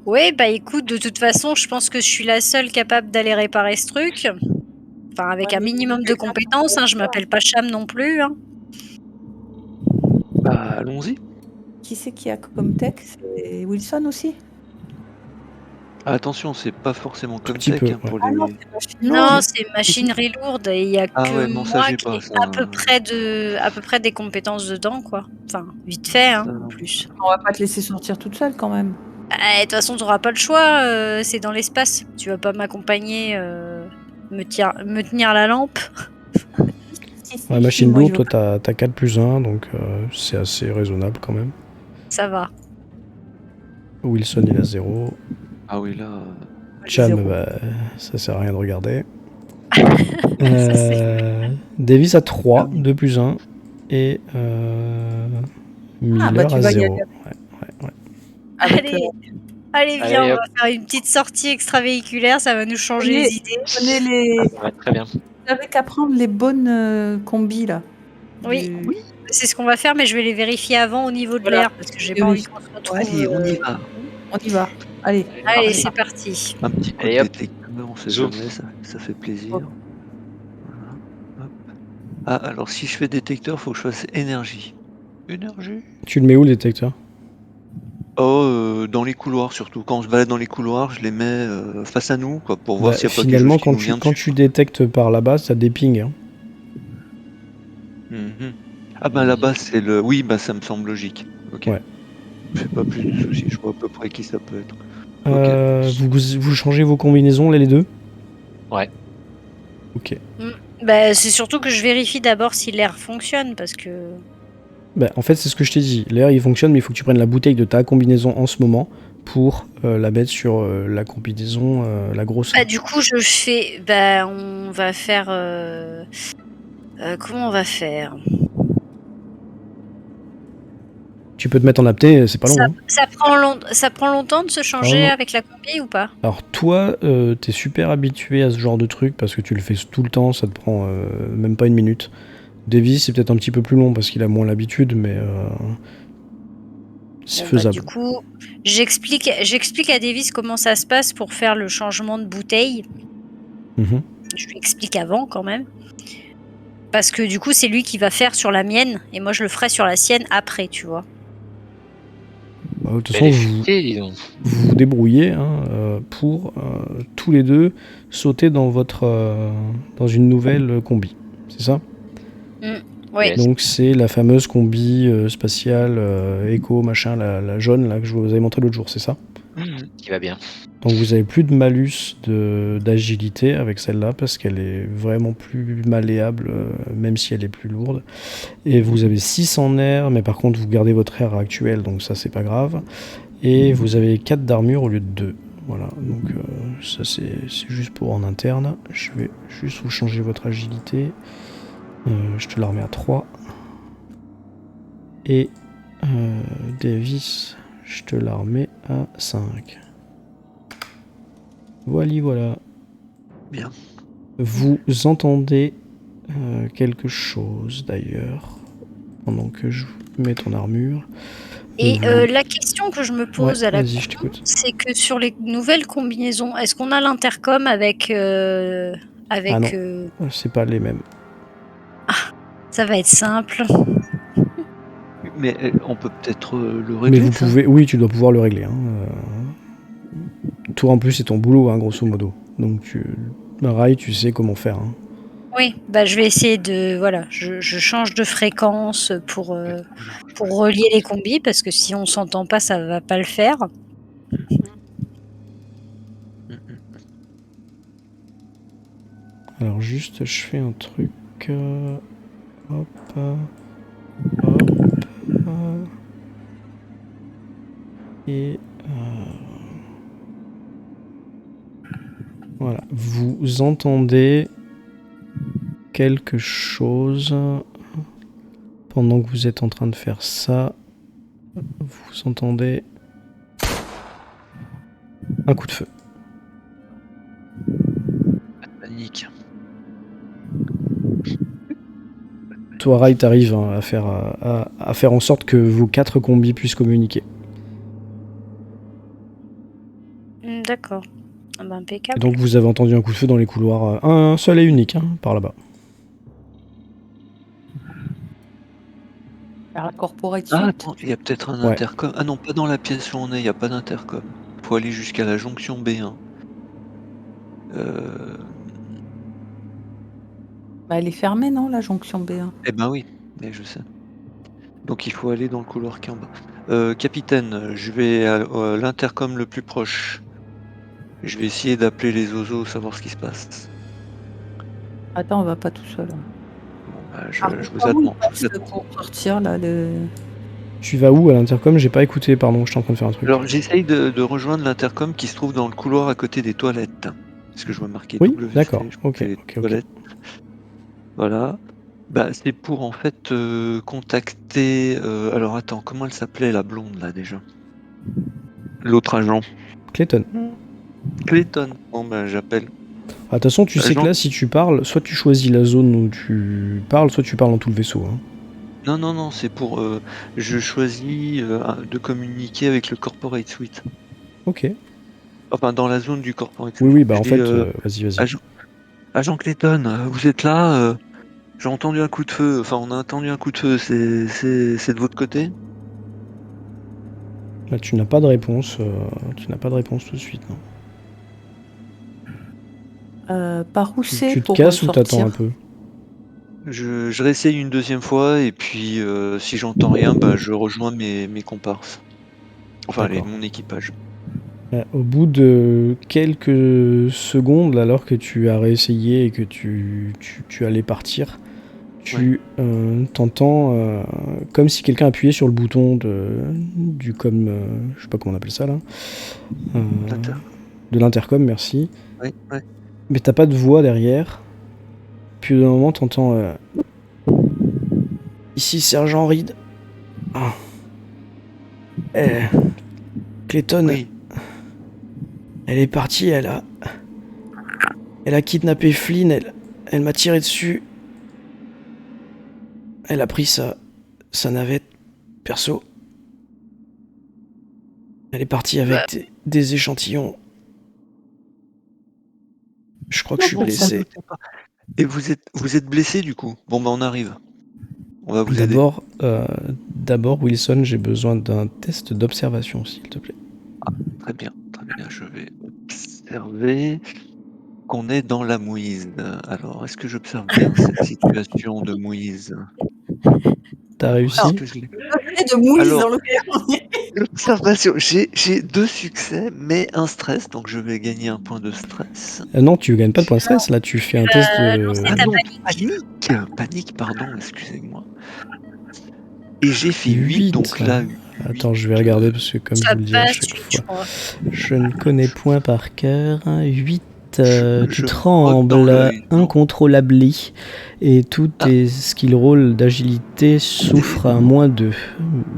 Oui, bah écoute, de toute façon, je pense que je suis la seule capable d'aller réparer ce truc. Enfin, avec Ouais, un mais minimum de quelqu'un compétences, hein, je m'appelle pas Cham non plus. Hein. Bah allons-y. Qui c'est qui a comme tech? C'est Wilson aussi? Ah, attention, c'est pas forcément comme petit tech peu, hein, pour Ah les. non, c'est machine Non, lourde. c'est machinerie lourde et il y a Ah que ouais, non, ça, moi j'ai qui pas, ai ça. à peu près des compétences dedans, quoi. Enfin, vite fait, hein, Ça, en plus. On va pas te laisser sortir toute seule quand même. De toute façon, t'auras pas le choix, c'est dans l'espace. Tu vas pas m'accompagner, me tenir la lampe. Ouais, machine Moi, lourde, toi, t'as 4 plus 1, donc c'est assez raisonnable quand même. Ça va. Wilson, il a 0. Ah oui, là. Cham, zéro. bah, ça sert à rien de regarder. Ça, Davis a 3, Ah oui. 2 plus 1. Et Miller bah, tu a vas y 0. aller. Ouais. Avec, Allez, viens, Allez, on hop. va faire une petite sortie extravéhiculaire, ça va nous changer Allez. les idées. prenez les... Ça va être très bien. Vous avez qu'à prendre les bonnes combis là. Oui. Du- Oui. C'est ce qu'on va faire, mais je vais les vérifier avant au niveau de Voilà. l'air, parce que j'ai pas envie qu'on se retrouve. Allez, on y va. On y va. Allez. Allez, parti. c'est parti. Un petit coup Allez, de hop. détecteur, on sait Zoom. jamais, ça fait plaisir. Hop. Voilà, hop. Ah, alors si je fais détecteur, faut que je fasse énergie. Énergie. Tu le mets où le détecteur? Dans les couloirs surtout. Quand on se balade dans les couloirs, je les mets face à nous, quoi, pour voir Bah, s'il n'y a pas quelque finalement, chose qui nous vient quand dessus. tu détectes par là-bas, ça déping. Hein. Mhm. Ah bah là-bas c'est le... Oui, bah ça me semble logique. Ok. Ouais. C'est pas plus de soucis, je vois à peu près qui ça peut être. Ok. Vous changez vos combinaisons, là, les deux? Ouais. Ok. Bah, c'est surtout que je vérifie d'abord si l'air fonctionne, parce que... Bah, en fait, c'est ce que je t'ai dit. L'air, il fonctionne, mais il faut que tu prennes la bouteille de ta combinaison en ce moment pour la mettre sur la combinaison, la grosse. Bah, du coup, je fais... Bah, on va faire... comment on va faire? Tu peux te mettre en apté, c'est pas long. Hein. Ça prend longtemps de se changer non. avec la combi ou pas? Alors toi, t'es super habitué à ce genre de truc parce que tu le fais tout le temps, ça te prend même pas une minute. Davy, c'est peut-être un petit peu plus long parce qu'il a moins l'habitude, mais c'est Bon, faisable. Bah, du coup, j'explique à Davis comment ça se passe pour faire le changement de bouteille. Mhm. Je lui explique avant quand même. Parce que du coup, c'est lui qui va faire sur la mienne et moi je le ferai sur la sienne après, tu vois. Bah, de toute Elle façon, est vous futée, dis donc. vous débrouillez hein, pour tous les deux sauter dans dans une nouvelle combi. C'est ça? Oui. Yes. Donc c'est la fameuse combi spatiale éco machin, la jaune là que je vous avais montré l'autre jour, c'est ça? Qui va bien. Donc vous avez plus de malus d'agilité avec celle-là parce qu'elle est vraiment plus malléable même si elle est plus lourde. Et vous avez 6 en air, mais par contre vous gardez votre air actuel, donc ça c'est pas grave. Et vous avez 4 d'armure au lieu de 2. Voilà, donc ça c'est juste pour en interne. Je vais juste vous changer votre agilité. Je te la remets à 3. Et Davis, je te la remets à 5. Voilà. Bien. Vous entendez quelque chose d'ailleurs pendant que je mets ton armure. Et la question que je me pose Ouais, à la vas-y, je con, t'écoute. c'est que sur les nouvelles combinaisons, est-ce qu'on a l'intercom avec Ah non, c'est pas les mêmes. Ça va être simple. Mais on peut peut-être le Mais régler, vous ça. pouvez, oui, tu dois pouvoir le régler. Hein. Toi en plus c'est ton boulot, hein, grosso modo. Donc Rai, tu sais comment faire. Hein. Oui, bah je vais essayer de... Voilà, je change de fréquence pour relier les combis, parce que si on s'entend pas, ça va pas le faire. Alors juste, je fais un truc. Hop. Et voilà, vous entendez quelque chose pendant que vous êtes en train de faire ça. Vous entendez un coup de feu. Panique. Toi, Rai, t'arrives hein, à faire en sorte que vos 4 combis puissent communiquer. D'accord. Ah bah, Et impeccable. donc vous avez entendu un coup de feu dans les couloirs, un seul et unique, hein, par là-bas. Faire la corporate Ah, suite. attends, il y a peut-être un Ouais. intercom. Ah non, pas dans la pièce où on est, il n'y a pas d'intercom. Faut aller jusqu'à la jonction B1. Bah, elle est fermée, non, la jonction B1? Eh ben oui, mais je sais. Donc il faut aller dans le couloir qui est en bas. Capitaine, je vais à l'intercom le plus proche. Je vais essayer d'appeler les oiseaux, savoir ce qui se passe. Attends, on va pas tout seul. Hein. Bon, bah, je Alors, vous par où attends. il passe pour sortir là Tu vas où à l'intercom? J'ai pas écouté, pardon, je suis en train de faire un truc. Alors j'essaye de rejoindre l'intercom qui se trouve dans le couloir à côté des toilettes. Parce que je vois marqué Oui, WC, d'accord, je crois que ok. c'est les toilettes. Voilà. Bah, c'est pour en fait contacter. Alors attends, comment elle s'appelait la blonde là déjà? L'autre agent. Clayton. Clayton. Bon bah j'appelle. De toute façon, tu sais que Agent. là, si tu parles, soit tu choisis la zone où tu parles, soit tu parles dans tout le vaisseau. Hein. Non, non, non, c'est pour. Je choisis de communiquer avec le Corporate Suite. Ok. Enfin, dans la zone du Corporate Oui, Suite. oui, bah Je en dis, fait, vas-y. Agent Clayton, vous êtes là? J'ai entendu un coup de feu. Enfin, on a entendu un coup de feu. C'est de votre côté? Là, tu n'as pas de réponse. Tu n'as pas de réponse tout de suite, non. Par où c'est Tu te pour casses ou t'attends un sortir? peu? Je réessaye une deuxième fois et puis si j'entends rien, bah, je rejoins mes comparses. Enfin, D'accord. mon équipage. Au bout de quelques secondes, alors que tu as réessayé et que tu allais partir, tu t'entends comme si quelqu'un appuyait sur le bouton je sais pas comment on appelle ça là, L'inter. de l'intercom, merci. Ouais, ouais. Mais t'as pas de voix derrière. Puis d'un moment, t'entends ici Sergent Reed. Ah. Clayton, Oui. elle est partie, elle a kidnappé Flynn, elle m'a tiré dessus. Elle a pris sa navette perso. Elle est partie avec des échantillons. Je crois que je suis Bon, blessé. Et vous êtes blessé du coup? Bon, bah on arrive. On va vous aider. D'abord, Wilson, j'ai besoin d'un test d'observation, s'il te plaît. Très bien, très bien. Je vais observer qu'on est dans la mouise. Alors, est-ce que j'observe bien cette situation de mouise? T'as Alors, est-ce réussi? que je l'ai? De mouise Alors, dans lequel on est. l'observation, j'ai 2 succès, mais un stress, donc je vais gagner un point de stress. Non, tu gagnes pas de point de stress, là, tu fais un test de... lancer Ah ta non, panique. panique, pardon, excusez-moi. Et j'ai fait 8, 8. donc là, Attends, je vais regarder, parce que comme je Ça vous le dis à passe, chaque je fois, crois. je ne connais point par cœur. 8, je tu me frotte dans trembles l'œil. Non. incontrôlablement, et tous Ah. tes skill rolls d'agilité souffrent à moins 2,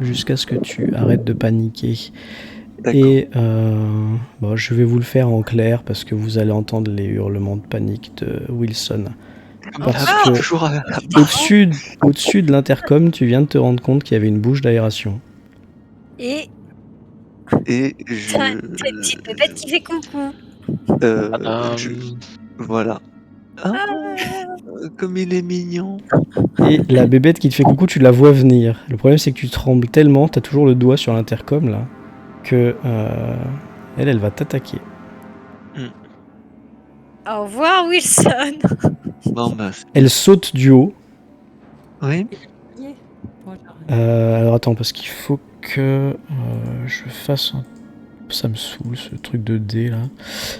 jusqu'à ce que tu arrêtes de paniquer. D'accord. Et bon, je vais vous le faire en clair, parce que vous allez entendre les hurlements de panique de Wilson. Parce que Toujours à la au-dessus de l'intercom, tu viens de te rendre compte qu'il y avait une bouche d'aération. Et Et t'as une petite bébête qui fait coucou. Voilà. Ah, comme il est mignon. Et la bébête qui te fait coucou, tu la vois venir. Le problème, c'est que tu trembles tellement, t'as toujours le doigt sur l'intercom là, que elle va t'attaquer. Au revoir, Wilson. Non, bah, Elle saute du haut. oui. Alors attends, parce qu'il faut que je fasse un... Ça me saoule ce truc de dés là.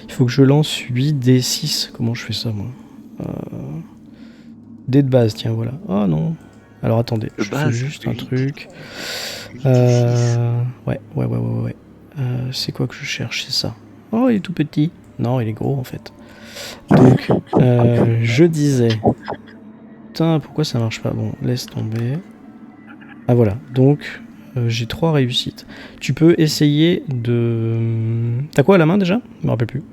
Il faut que je lance 8 D6. Comment je fais ça moi? Dés de base, tiens, voilà. Oh non. Alors attendez, De je base, fais juste un 8. truc. 8 et 6. Ouais. C'est quoi que je cherche? C'est ça. Oh, il est tout petit. Non, il est gros en fait. Donc, je disais... Putain, pourquoi ça marche pas? Bon, laisse tomber. Ah voilà, donc j'ai 3 réussites. Tu peux essayer de... T'as quoi à la main déjà? Je me rappelle plus.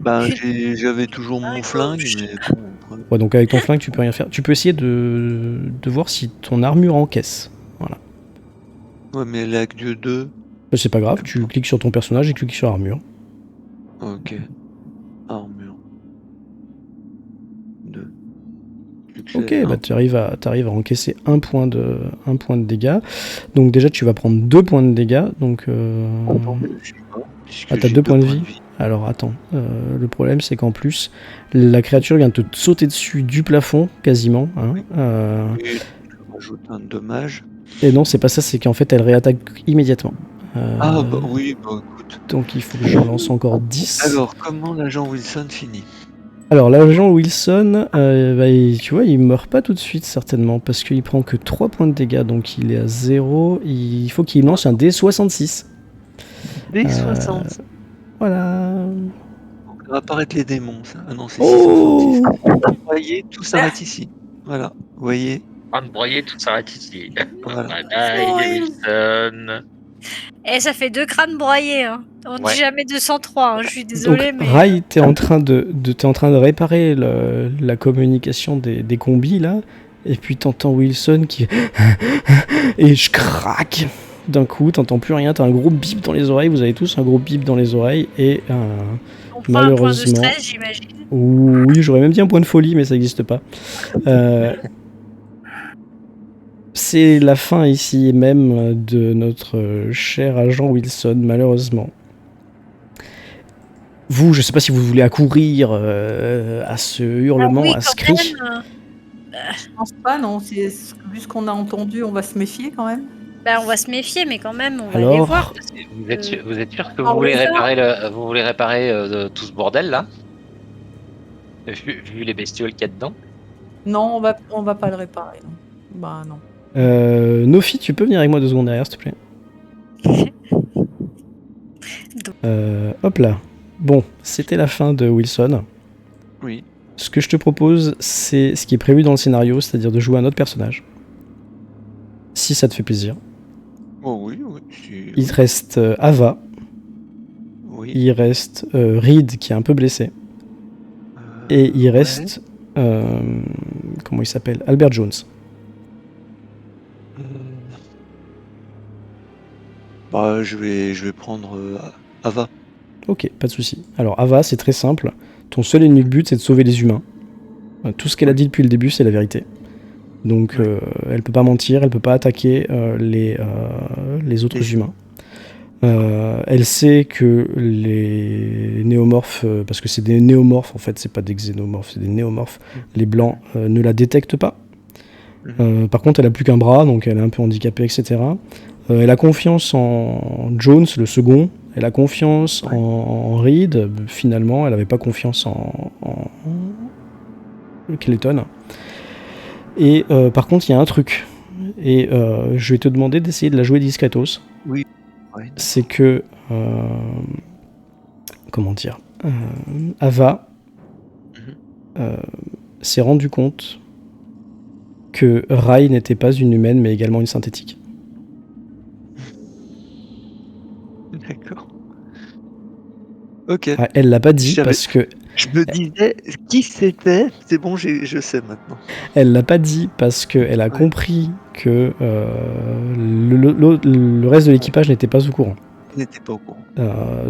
Bah, j'avais toujours mon flingue, mais bon. Après... Ouais, donc avec ton flingue, tu peux rien faire. Tu peux essayer de voir si ton armure encaisse. Voilà. Ouais, mais elle est avec Dieu 2. C'est pas grave, tu cliques sur ton personnage et cliques sur armure. Ok. Armure. 2. Ok, bah t'arrives à encaisser un point de dégâts. Donc déjà tu vas prendre 2 points de dégâts. Donc ah, t'as 2 points de vie. Alors attends, le problème c'est qu'en plus la créature vient de te sauter dessus du plafond quasiment. Hein, et je rajoute un dommage. Et non, c'est pas ça, c'est qu'en fait elle réattaque immédiatement. Ah bah oui, bah écoute. Donc il faut que je lance encore 10. Alors comment l'agent Wilson finit? Alors l'agent Wilson, tu vois, il meurt pas tout de suite certainement, parce qu'il prend que 3 points de dégâts, donc il est à 0, il faut qu'il lance un D66. D60. Voilà. Donc, ça va apparaître les démons, ça. Ah non, c'est Oh 666. Vous voyez, tout s'arrête ici. Voilà, vous voyez. En train de broyer, tout s'arrête ici. Voilà. Bye, Wilson. Et ça fait 2 crânes broyés. Hein. On Ouais. dit jamais 203. Hein. Je suis désolée, Donc mais. Rai, t'es en train de réparer la communication des combis là, Et puis t'entends Wilson qui... et je craque. D'un coup, t'entends plus rien, t'as un gros bip dans les oreilles, vous avez tous un gros bip dans les oreilles, et On prend un point de malheureusement... stress, j'imagine. Oui, j'aurais même dit un point de folie, mais ça n'existe pas. C'est la fin ici même de notre cher agent Wilson, malheureusement. Vous, je sais pas si vous voulez accourir à ce hurlement, oui, à ce quand cri. même. Je pense pas, non. Vu ce qu'on a entendu, on va se méfier quand même. Bah, on va se méfier, mais quand même, on va Alors aller voir. Vous êtes sûr que Ah, vous voulez oui, ça. réparer tout ce bordel là, vu les bestioles qu'il y a dedans? Non, on va pas le réparer. Non. Bah non. Nofi, tu peux venir avec moi 2 secondes derrière, s'il te plaît. Hop là. Bon, c'était la fin de Wilson. Oui. Ce que je te propose, c'est ce qui est prévu dans le scénario, c'est-à-dire de jouer un autre personnage. Si ça te fait plaisir. Oh oui, oui. Il te reste Ava, Oui. il reste Reed qui est un peu blessé, et il reste... comment il s'appelle? Albert Jones. Bah, je vais prendre Ava. Ok, pas de souci. Alors Ava, c'est très simple. Ton seul et unique but, c'est de sauver les humains. Tout ce qu'elle a dit depuis le début, c'est la vérité. Donc, elle peut pas mentir, elle peut pas attaquer les autres humains. Elle sait que les néomorphes, parce que c'est des néomorphes en fait, c'est pas des xénomorphes, c'est des néomorphes, les blancs ne la détectent pas. Par contre, elle a plus qu'un bras, donc elle est un peu handicapée, etc. Elle a confiance en Jones, le second. Elle a confiance en Reed. Finalement, elle avait pas confiance en Clayton. Et par contre, il y a un truc. Et je vais te demander d'essayer de la jouer discretos. Oui. Ouais. C'est que... comment dire Ava s'est rendu compte que Rai n'était pas une humaine, mais également une synthétique. D'accord. Ok. Ah, elle l'a pas dit parce que... Je me disais qui c'était. C'est bon, je sais maintenant. Elle l'a pas dit parce qu'elle a compris que le reste de l'équipage n'était pas au courant. Elle n'était pas au courant.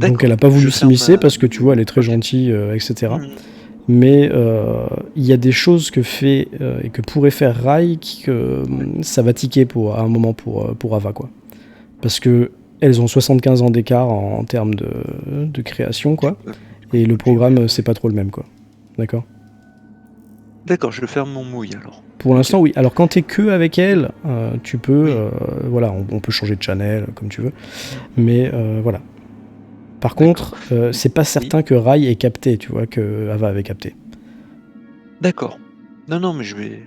Donc elle a pas voulu s'immiscer parce que tu vois, elle est très gentille, etc. Mais il y a des choses que fait et que pourrait faire Rai que ça va tiquer à un moment pour Ava, quoi. Parce que elles ont 75 ans d'écart en termes de création, quoi. Et le programme, c'est pas trop le même, quoi. D'accord ? D'accord, je vais faire mon mouille alors. Pour l'instant, oui. Alors quand t'es que avec elle, tu peux... voilà, on peut changer de channel, comme tu veux. Mais voilà. Par contre, c'est pas certain que Rai ait capté, tu vois, que Ava avait capté. D'accord. Non, mais je vais...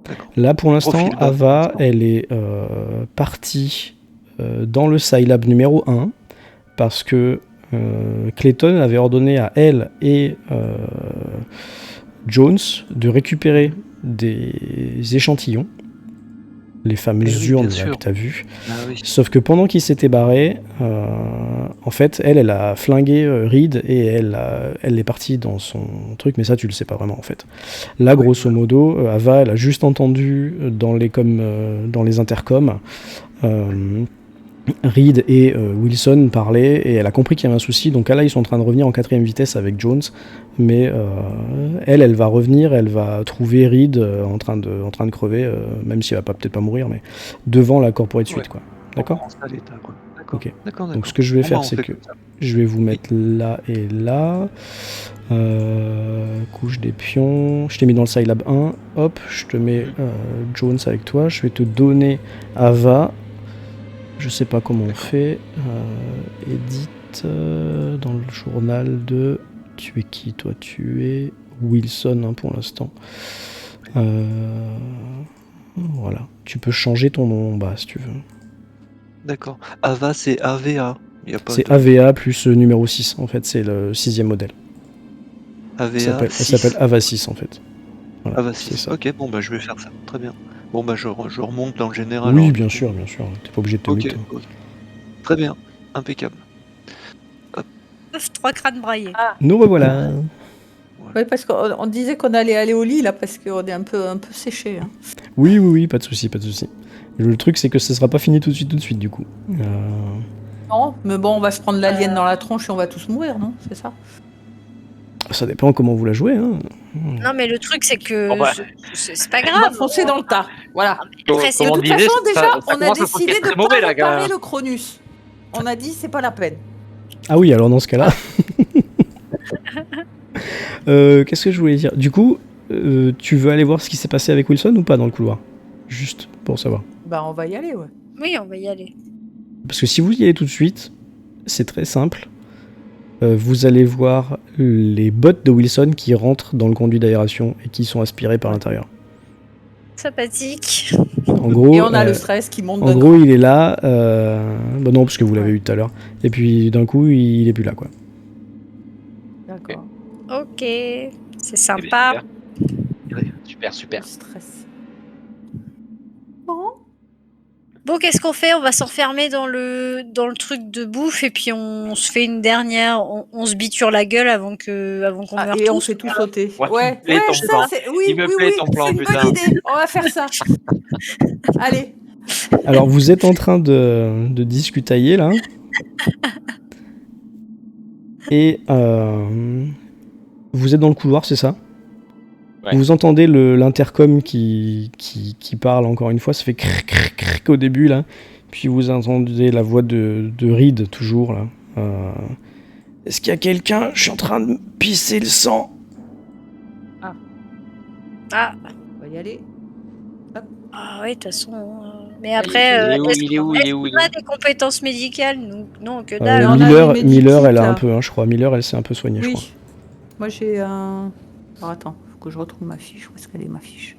D'accord. Là, pour l'instant, Ava, elle est partie dans le Scilab numéro 1 parce que Clayton avait ordonné à elle et Jones de récupérer des échantillons, les fameuses urnes là, que tu as vues. Ah, oui. Sauf que pendant qu'il s'était barré, en fait, elle a flingué Reed et elle est partie dans son truc, mais ça, tu le sais pas vraiment en fait. Là, grosso modo, Ava, elle a juste entendu dans les intercoms Reed et Wilson parler et elle a compris qu'il y avait un souci, donc là ils sont en train de revenir en 4ème vitesse avec Jones, mais elle va revenir, elle va trouver Reed en train de crever, même si elle va peut-être pas mourir, mais devant la corporate suite, quoi. D'accord ? D'accord. Ok. D'accord. Donc ce que je vais faire, c'est que je vais vous mettre là et là. Couche des pions. Je t'ai mis dans le Scilab 1. Hop, je te mets Jones avec toi. Je vais te donner Ava. Je sais pas comment on fait. Edit dans le journal de... Tu es qui, toi? Tu es Wilson, hein, pour l'instant. Voilà. Tu peux changer ton nom en bas si tu veux. D'accord. Ava, c'est AVA. C'est AVA plus numéro 6, en fait. C'est le 6e modèle. AVA elle s'appelle Ava 6, en fait. Voilà, Ava 6. Ça. Ok, bon, bah je vais faire ça. Très bien. Bon, bah je remonte dans le général. Oui, bien sûr. T'es pas obligé de te mettre. Ok. Très bien. Impeccable. 3 crânes braillés. Nous revoilà. Oui, parce qu'on disait qu'on allait aller au lit, là, parce qu'on est un peu séché. Hein. Oui, pas de souci. Le truc, c'est que ce sera pas fini tout de suite, du coup. Non, mais bon, on va se prendre l'alien dans la tronche et on va tous mourir, non? C'est ça? Ça dépend comment vous la jouez, hein. Non, mais le truc, c'est que Bon, bah, c'est pas On va grave. foncer dans le tas. Voilà. Après, c'est Comme on De toute disait, façon, déjà, ça on a commence à décidé sentir de très pas mauvais, là, réparer gars. le Cronus. On a dit, c'est pas la peine. Ah oui, alors dans ce cas-là. Qu'est-ce que je voulais dire? Du coup, tu veux aller voir ce qui s'est passé avec Wilson ou pas dans le couloir? Juste pour savoir. Bah, on va y aller, ouais. Oui, on va y aller. Parce que si vous y allez tout de suite, c'est très simple. Vous allez voir les bottes de Wilson qui rentrent dans le conduit d'aération et qui sont aspirées par l'intérieur. Sympathique. En gros, Et on a le stress qui monte en d'un gros, cran. il est là. Bah non, parce que vous l'avez Ouais. eu tout à l'heure. Et puis d'un coup, il est plus là, quoi. D'accord. Ok, c'est Eh ben, sympa. Super. Le stress. Bon. Bon, qu'est-ce qu'on fait? On va s'enfermer dans le truc de bouffe et puis on se fait une dernière. On se biture la gueule avant qu'on meure Et on tous. fait tout sauter. Ouais, il me plaît ton ça, plan. c'est... Oui, Il me oui, plaît oui, ton plan, c'est une putain. bonne idée. On va faire ça. Allez. Alors, vous êtes en train de discutailler, là. Et vous êtes dans le couloir, c'est ça? Ouais. Vous entendez l'intercom qui parle encore une fois, ça fait cric, cric, cric au début, là. Puis vous entendez la voix de Reed, toujours, là. Est-ce qu'il y a quelqu'un? Je suis en train de me pisser le sang. Ah, On va y aller. ah oui, de toute façon. Mais après, Il est où on a des compétences médicales? Non, que Mais dalle. on a Miller, les Miller, elle a medikits, un là. peu, hein, je crois. Miller, elle s'est un peu soignée, je crois. Oui. Moi, j'ai un... Alors, attends, faut que je retrouve ma fiche. Où est-ce qu'elle est, ma fiche?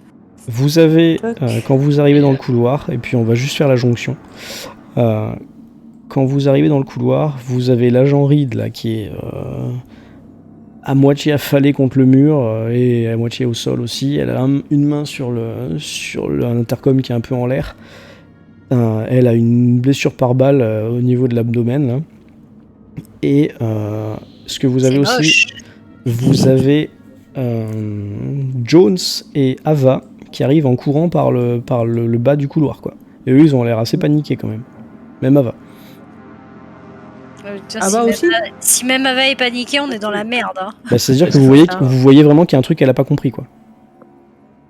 Vous avez, Toc. quand vous arrivez dans le couloir, et puis on va juste faire la jonction. Quand vous arrivez dans le couloir, vous avez l'agent Reed là qui est à moitié affalée contre le mur et à moitié au sol aussi. Elle a une main sur l'intercom qui est un peu en l'air. Elle a une blessure par balle au niveau de l'abdomen. Là. Et ce que vous avez C'est aussi, moche. vous avez Jones et Ava qui arrivent en courant par le bas du couloir, quoi. Et eux, ils ont l'air assez paniqués quand même. Même Ava. Tiens, Ah bah aussi. si même Ava est paniquée, on est dans la merde. Hein. Bah, c'est-à-dire que C'est ça. vous voyez vraiment qu'il y a un truc qu'elle a pas compris, quoi.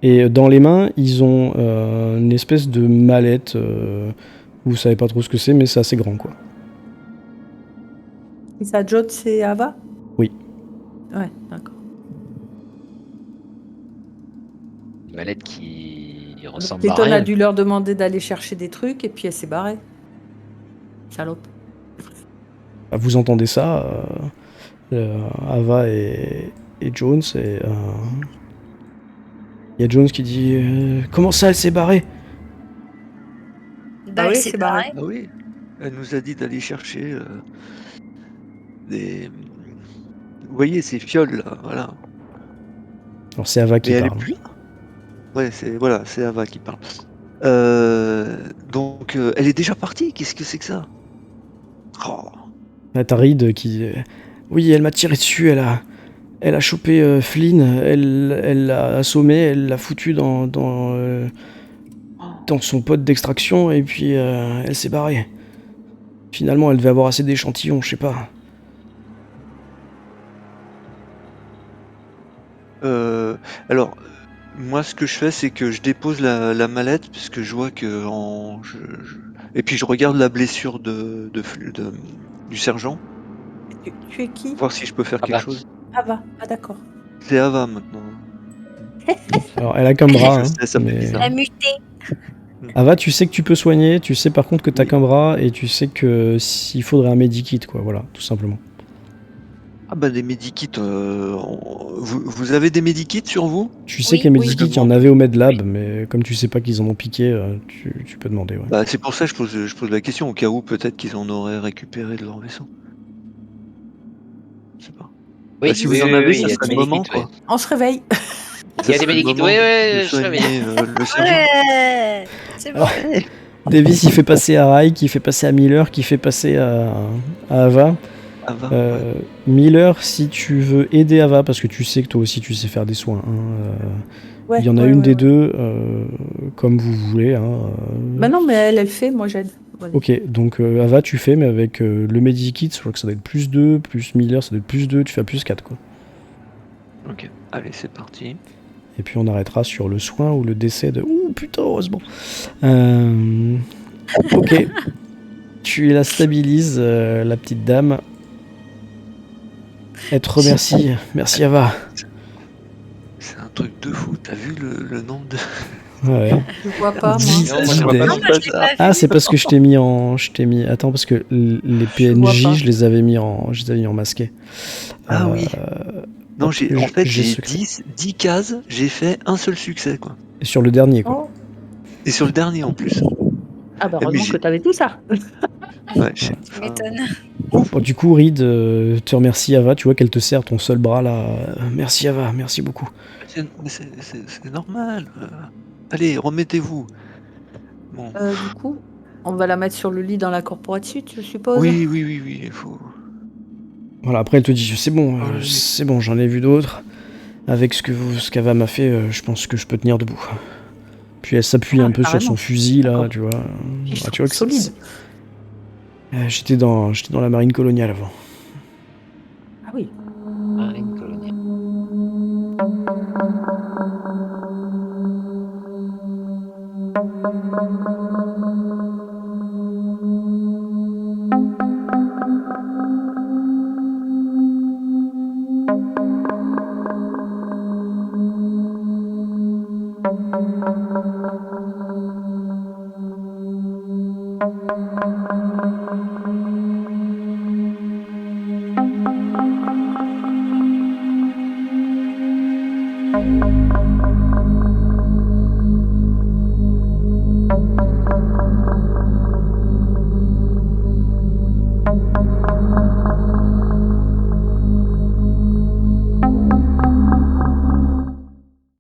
Et dans les mains, ils ont une espèce de mallette. Vous savez pas trop ce que c'est, mais c'est assez grand, quoi. Et ça, John, c'est Ava? Oui. Ouais, d'accord. Une mallette qui ressemble Clayton à rien. a dû leur demander d'aller chercher des trucs et puis elle s'est barrée. Salope. Bah, vous entendez ça, Ava et Jones, et il y a Jones qui dit comment ça, elle s'est barrée? Bah, oui, elle c'est s'est barré. barrée. Ah oui, elle nous a dit d'aller chercher des. Vous voyez ces fioles là, voilà. Alors c'est Ava qui Mais elle est parle. plus là. Ouais, c'est Ava qui parle. Donc elle est déjà partie. Qu'est-ce que c'est que ça? Oh. Là, t'as Reed qui dit oui, elle m'a tiré dessus, elle a chopé Flynn, elle l'a assommé, elle l'a foutu dans son pot d'extraction et puis elle s'est barrée. Finalement, elle devait avoir assez d'échantillons, je sais pas. Alors, moi, ce que je fais, c'est que je dépose la mallette parce que je vois que et puis je regarde la blessure du sergent, Tu es qui? voir si je peux faire Ah quelque bah. chose. Ava. Ah, d'accord. C'est Ava maintenant. Alors, elle a qu'un bras, Je hein, sais, ça me fait mais... bizarre. La mutée. Ava, tu sais que tu peux soigner, tu sais par contre que t'as Oui. qu'un bras et tu sais que s'il faudrait un medikit, quoi, voilà, tout simplement. Ah bah des medikits. Vous avez des medikits sur vous? Tu sais Oui, que les oui. medikits, il y en avait au MedLab, mais comme tu sais pas qu'ils en ont piqué, tu peux demander, ouais. Bah c'est pour ça que je pose la question, au cas où peut-être qu'ils en auraient récupéré de leur vaisseau. Je sais pas. Oui, Bah, si vous en avez, il ça y a serait des le moment, medikits, quoi. ouais. On se réveille. Il y a des Ça serait le medikits, moment ouais, de je réveille. soigner le sergent. Ouais, c'est bon. Davis, il fait passer à Rai, qui fait passer à Miller, qui fait passer à Ava. Ava, Euh, Miller, si tu veux aider Ava, parce que tu sais que toi aussi tu sais faire des soins, hein, Ouais, il y en a ouais, une ouais, des ouais. deux, comme vous voulez. Hein, Bah non, mais elle fait, moi j'aide. Vas-y. Ok, donc Ava tu fais, mais avec le Medikit, je crois que ça doit être plus 2, plus Miller, ça doit être plus 2, tu fais à plus 4 quoi. ok. Allez, c'est parti. Et puis on arrêtera sur le soin ou le décès de... Ouh putain, heureusement. Euh, Ok, tu la stabilises, la petite dame. Elle te remercie, merci Ava. C'est un truc de fou. T'as vu le nombre de... Ouais. Je vois pas, moi. 10 Non, moi, je vois pas idées. non Non, moi je l'ai pas Ah, vu. c'est parce que je t'ai mis en... Attends, parce que les Je vois pas. PNJ, je les avais mis en masqué. Ah oui. Non, Hop, en fait, j'ai j'ai secret. 10 cases, j'ai fait un seul succès, quoi. Et sur le dernier, quoi. Oh. Et sur le dernier, en plus. Ah bah Eh, mais heureusement que t'avais tout ça. Ouais, Tu enfin, m'étonnes. Bon, du coup, Reed te remercie Ava. Tu vois qu'elle te serre ton seul bras là. Merci Ava, merci beaucoup. c'est normal. Allez, remettez-vous. Bon. Du coup, on va la mettre sur le lit dans la corporate suite, je suppose. Oui, il faut... Voilà, après elle te dit Oh, c'est bon, j'en ai vu d'autres. Avec ce qu'Ava m'a fait, je pense que je peux tenir debout. Puis elle s'appuie un peu sur son Carrément. fusil là, D'accord. tu vois. Ils sont Tu vois que solides. j'étais dans la marine coloniale avant. Ah oui. Marine coloniale.